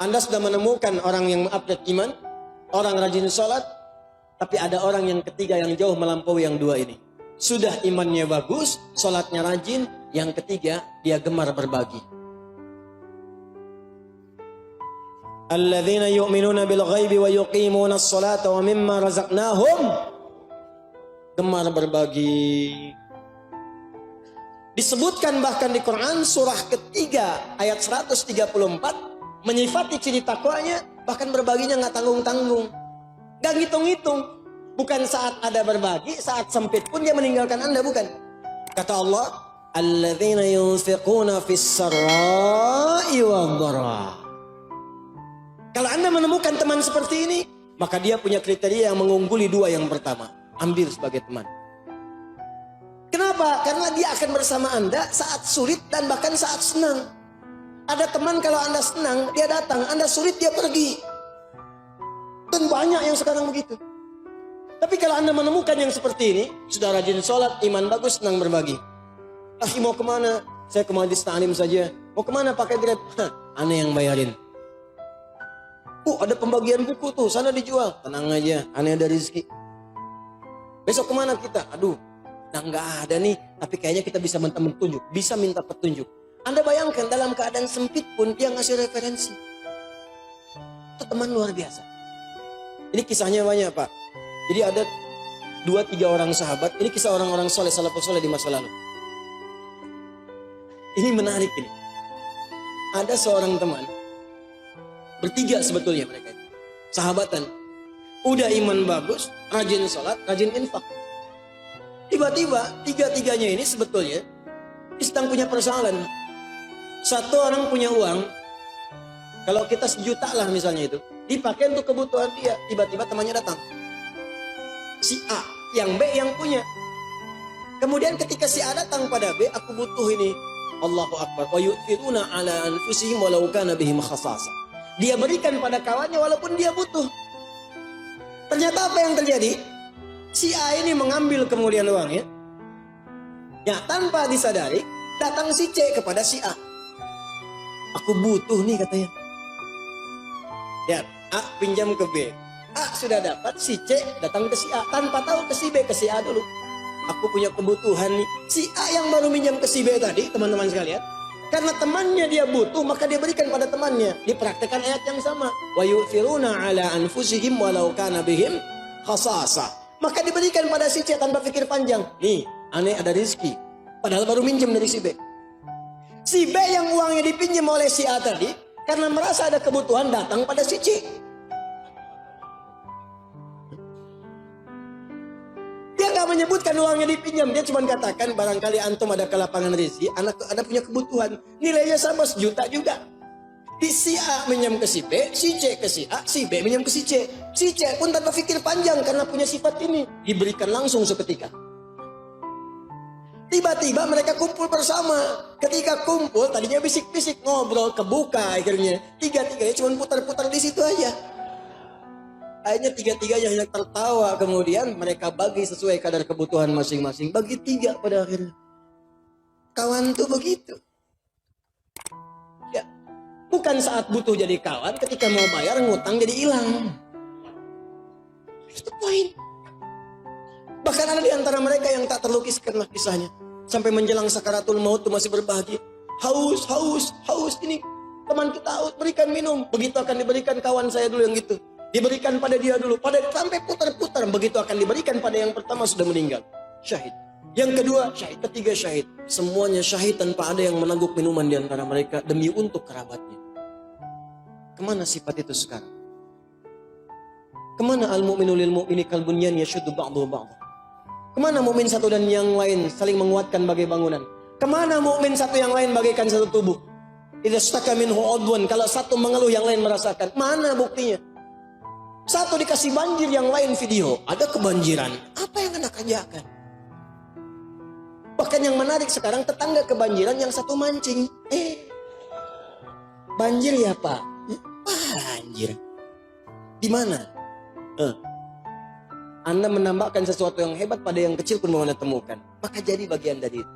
Anda sudah menemukan orang yang mengupdate iman, orang rajin sholat, tapi ada orang yang ketiga yang jauh melampaui yang dua ini. Sudah imannya bagus, sholatnya rajin, yang ketiga dia gemar berbagi. Alladzina yu'minuna bil ghaibi wa yuqimuna as-salata wa mimma razaqnahum, gemar berbagi. Disebutkan bahkan di Quran surah ketiga ayat 134 menyifati ciri takwanya, bahkan berbaginya nggak tanggung-tanggung, nggak ngitung-ngitung. Bukan saat ada berbagi, saat sempit pun dia meninggalkan Anda, bukan. Kata Allah, alladzina yunfiquna fis sarra'i wad dharra. Kalau Anda menemukan teman seperti ini, maka dia punya kriteria yang mengungguli dua yang pertama. Ambil sebagai teman. Kenapa? Karena dia akan bersama Anda saat sulit dan bahkan saat senang. Ada teman kalau Anda senang, dia datang. Anda sulit, dia pergi. Dan banyak yang sekarang begitu. Tapi kalau Anda menemukan yang seperti ini, sudah rajin sholat, iman bagus, senang berbagi. Mau kemana? Saya ke Majlis Ta'lim saja. Mau kemana pakai Grab? Aneh yang bayarin. Ada pembagian buku tuh, sana dijual. Tenang aja, aneh ada rezeki. Besok kemana kita? Nggak ada nih, tapi kayaknya kita bisa minta petunjuk. Bisa minta petunjuk. Anda bayangkan dalam keadaan sempit pun dia ngasih referensi. Itu teman luar biasa. Ini kisahnya banyak, Pak. Jadi ada 2-3 orang sahabat. Ini kisah orang-orang soleh, salafus soleh di masa lalu. Ini menarik ini. Ada seorang teman. Bertiga sebetulnya mereka itu. Sahabatan. Udah iman bagus, rajin sholat, rajin infak. Tiba-tiba tiga-tiganya ini sebetulnya sedang punya persoalan. Satu orang punya uang, kalau kita 1 juta lah misalnya itu, dipakai untuk kebutuhan dia. Tiba-tiba temannya datang. Si A, yang B yang punya. Kemudian ketika si A datang pada B, aku butuh ini. Allahu Akbar. Wa yu'thiruna ala anfusihim walau kana bihim khasasah. Dia berikan pada kawannya walaupun dia butuh. Ternyata apa yang terjadi? Si A ini mengambil kemudian uangnya. Ya, tanpa disadari, datang si C kepada si A. Aku butuh nih katanya. Ya, A pinjam ke B. A sudah dapat, si C datang ke si A. Tanpa tahu ke si B, ke si A dulu. Aku punya kebutuhan nih. Si A yang baru minjam ke si B tadi, teman-teman sekalian. Karena temannya dia butuh, maka dia berikan pada temannya. Dipraktekkan ayat yang sama. Wa yu'thiruna ala anfusihim walau kana bihim khasasah. Maka diberikan pada si C tanpa pikir panjang. Nih, aneh ada rezeki. Padahal baru minjem dari si B. Si B yang uangnya dipinjam oleh si A tadi, karena merasa ada kebutuhan datang pada si C. Dia gak menyebutkan uangnya dipinjam. Dia cuma katakan barangkali antum ada kelapangan rezeki, anak ada punya kebutuhan. Nilainya sama 1 juta juga. Di si A minjam ke si B, si C ke si A, si B minjam ke si C. Si C pun tanpa pikir panjang karena punya sifat ini. Diberikan langsung seketika. Tiba-tiba mereka kumpul bersama. Ketika kumpul tadinya bisik-bisik, ngobrol, kebuka akhirnya. Tiga-tiganya cuma putar-putar di situ aja. Akhirnya tiga-tiganya hanya tertawa. Kemudian mereka bagi sesuai kadar kebutuhan masing-masing. Bagi 3 pada akhirnya. Kawan tuh begitu. Ya, bukan saat butuh jadi kawan. Ketika mau bayar ngutang jadi hilang. Itu poin. Bahkan ada di antara mereka yang tak terlukiskan kisahnya. Sampai menjelang sakaratul maut tuh masih berbagi. Haus, haus, haus ini. Teman kita haus, berikan minum. Begitu akan diberikan kawan saya dulu yang gitu. Diberikan pada dia dulu. Sampai putar-putar. Begitu akan diberikan pada yang pertama sudah meninggal. Syahid. Yang kedua syahid. Ketiga syahid. Semuanya syahid tanpa ada yang menangguk minuman di antara mereka. Demi untuk kerabatnya. Kemana sifat itu sekarang? Kemana al-mu'minu lil-mu'mini kalbunyan yashuddu ba'duhu ba'duhu? Kemana mukmin satu dan yang lain saling menguatkan bagai bangunan? Kemana mukmin satu yang lain bagaikan satu tubuh? Idza staka minhu udwan, kalau satu mengeluh yang lain merasakan. Mana buktinya? Satu dikasih banjir, yang lain video. Ada kebanjiran. Apa yang Anda kerjakan? Bahkan yang menarik sekarang, tetangga kebanjiran, yang satu mancing. Banjir ya Pak? Banjir. Di mana? Anda menambahkan sesuatu yang hebat pada yang kecil pun mau Anda temukan. Maka jadi bagian dari itu.